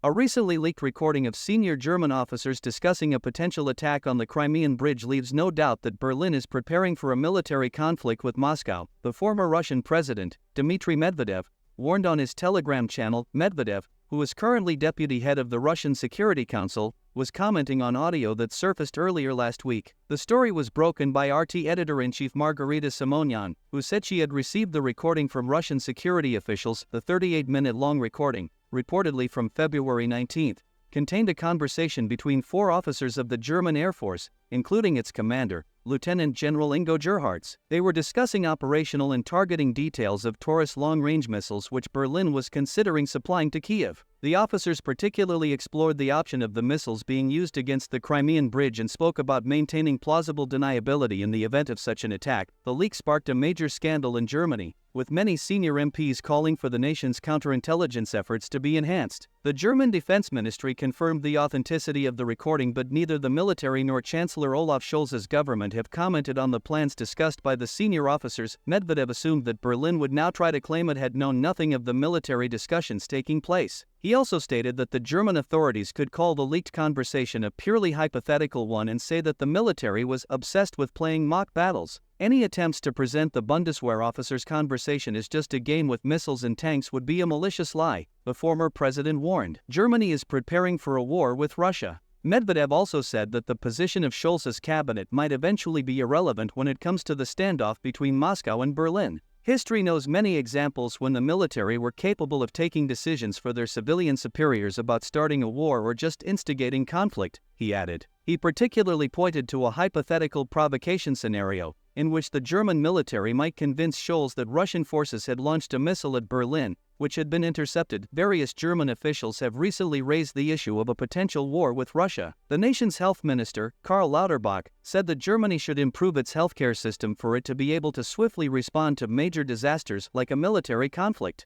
A recently leaked recording of senior German officers discussing a potential attack on the Crimean Bridge leaves no doubt that Berlin is preparing for a military conflict with Moscow. The former Russian president, Dmitry Medvedev, warned on his Telegram channel. Medvedev, who is currently deputy head of the Russian Security Council, was commenting on audio that surfaced earlier last week. The story was broken by RT editor-in-chief Margarita Simonyan, who said she had received the recording from Russian security officials. The 38-minute-long recording, reportedly from February 19, contained a conversation between 4 officers of the German Air Force, including its commander, Lieutenant General Ingo Gerhards. They were discussing operational and targeting details of Taurus long-range missiles which Berlin was considering supplying to Kiev. The officers particularly explored the option of the missiles being used against the Crimean Bridge and spoke about maintaining plausible deniability in the event of such an attack. The leak sparked a major scandal in Germany, with many senior MPs calling for the nation's counterintelligence efforts to be enhanced. The German Defense Ministry confirmed the authenticity of the recording, but neither the military nor Chancellor Olaf Scholz's government have commented on the plans discussed by the senior officers. Medvedev assumed that Berlin would now try to claim it had known nothing of the military discussions taking place. He also stated that the German authorities could call the leaked conversation a purely hypothetical one and say that the military was obsessed with playing mock battles. Any attempts to present the Bundeswehr officers' conversation as just a game with missiles and tanks would be a malicious lie, the former president warned. Germany is preparing for a war with Russia. Medvedev also said that the position of Scholz's cabinet might eventually be irrelevant when it comes to the standoff between Moscow and Berlin. History knows many examples when the military were capable of taking decisions for their civilian superiors about starting a war or just instigating conflict, he added. He particularly pointed to a hypothetical provocation scenario, in which the German military might convince Scholz that Russian forces had launched a missile at Berlin, which had been intercepted. Various German officials have recently raised the issue of a potential war with Russia. The nation's health minister, Karl Lauterbach, said that Germany should improve its healthcare system for it to be able to swiftly respond to major disasters like a military conflict.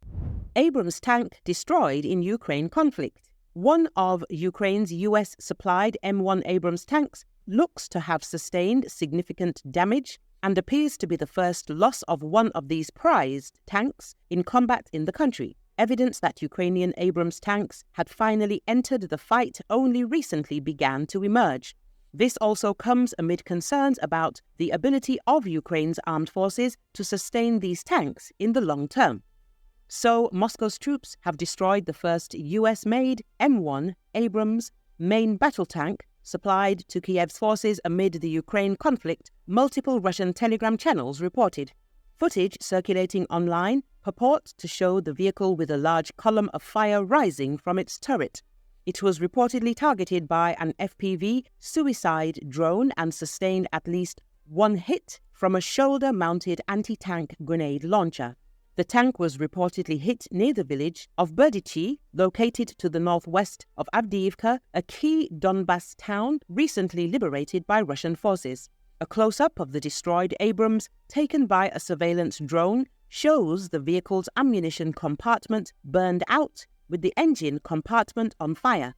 Abrams tank destroyed in Ukraine conflict. One of Ukraine's US-supplied M1 Abrams tanks looks to have sustained significant damage and appears to be the first loss of one of these prized tanks in combat in the country. Evidence that Ukrainian Abrams tanks had finally entered the fight only recently began to emerge. This also comes amid concerns about the ability of Ukraine's armed forces to sustain these tanks in the long term. So, Moscow's troops have destroyed the first US-made M1 Abrams main battle tank supplied to Kiev's forces amid the Ukraine conflict, multiple Russian Telegram channels reported. Footage circulating online purports to show the vehicle with a large column of fire rising from its turret. It was reportedly targeted by an FPV suicide drone and sustained at least one hit from a shoulder-mounted anti-tank grenade launcher. The tank was reportedly hit near the village of Berdichi, located to the northwest of Avdiivka, a key Donbas town recently liberated by Russian forces. A close-up of the destroyed Abrams, taken by a surveillance drone, shows the vehicle's ammunition compartment burned out, with the engine compartment on fire.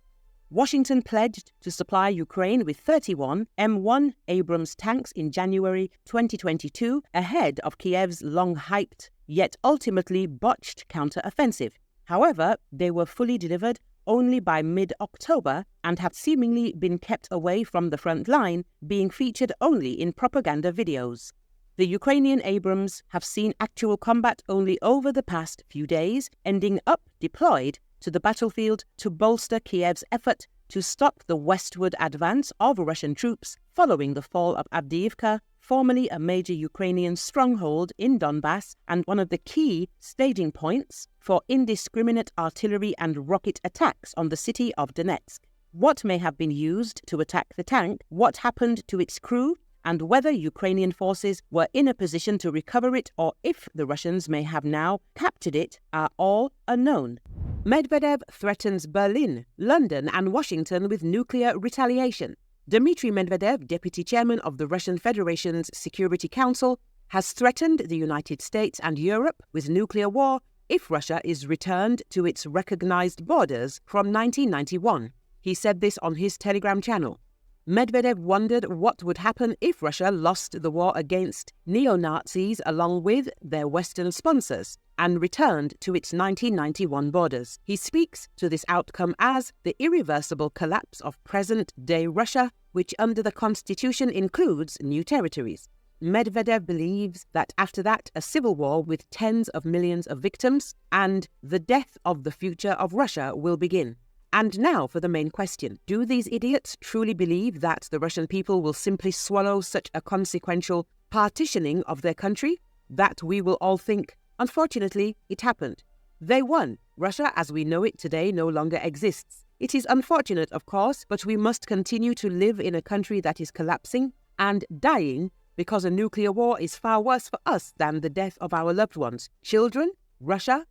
Washington pledged to supply Ukraine with 31 M1 Abrams tanks in January 2022, ahead of Kiev's long-hyped yet ultimately botched counter-offensive. However, they were fully delivered only by mid-October and have seemingly been kept away from the front line, being featured only in propaganda videos. The Ukrainian Abrams have seen actual combat only over the past few days, ending up deployed to the battlefield to bolster Kiev's effort to stop the westward advance of Russian troops following the fall of Avdiivka, formerly a major Ukrainian stronghold in Donbas and one of the key staging points for indiscriminate artillery and rocket attacks on the city of Donetsk. What may have been used to attack the tank, what happened to its crew, and whether Ukrainian forces were in a position to recover it or if the Russians may have now captured it are all unknown. Medvedev threatens Berlin, London and Washington with nuclear retaliation. Dmitry Medvedev, deputy chairman of the Russian Federation's Security Council, has threatened the United States and Europe with nuclear war if Russia is returned to its recognized borders from 1991. He said this on his Telegram channel. Medvedev wondered what would happen if Russia lost the war against neo-Nazis along with their Western sponsors. and returned to its 1991 borders. He speaks to this outcome as the irreversible collapse of present-day Russia, which under the constitution includes new territories. Medvedev believes that after that, a civil war with tens of millions of victims and the death of the future of Russia will begin. And now for the main question. Do these idiots truly believe that the Russian people will simply swallow such a consequential partitioning of their country? That we will all think. Unfortunately, it happened. They won. Russia as we know it today no longer exists. It is unfortunate, of course, but we must continue to live in a country that is collapsing and dying because a nuclear war is far worse for us than the death of our loved ones. Children, Russia,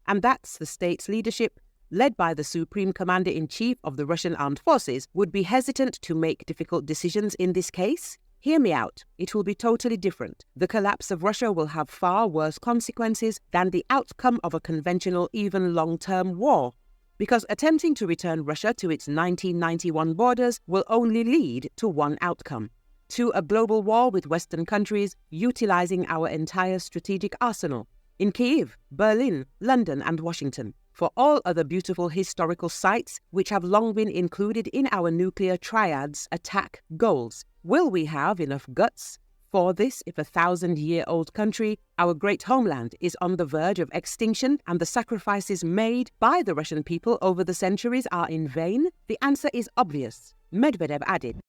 and that's the state's leadership, led by the Supreme Commander-in-Chief of the Russian Armed Forces, would be hesitant to make difficult decisions in this case. Hear me out. It will be totally different. The collapse of Russia will have far worse consequences than the outcome of a conventional, even long-term war. Because attempting to return Russia to its 1991 borders will only lead to one outcome: to a global war with Western countries utilizing our entire strategic arsenal in Kyiv, Berlin, London and Washington, for all other beautiful historical sites which have long been included in our nuclear triad's attack goals. Will we have enough guts for this if a 1,000-year-old country, our great homeland, is on the verge of extinction and the sacrifices made by the Russian people over the centuries are in vain? The answer is obvious. Medvedev added.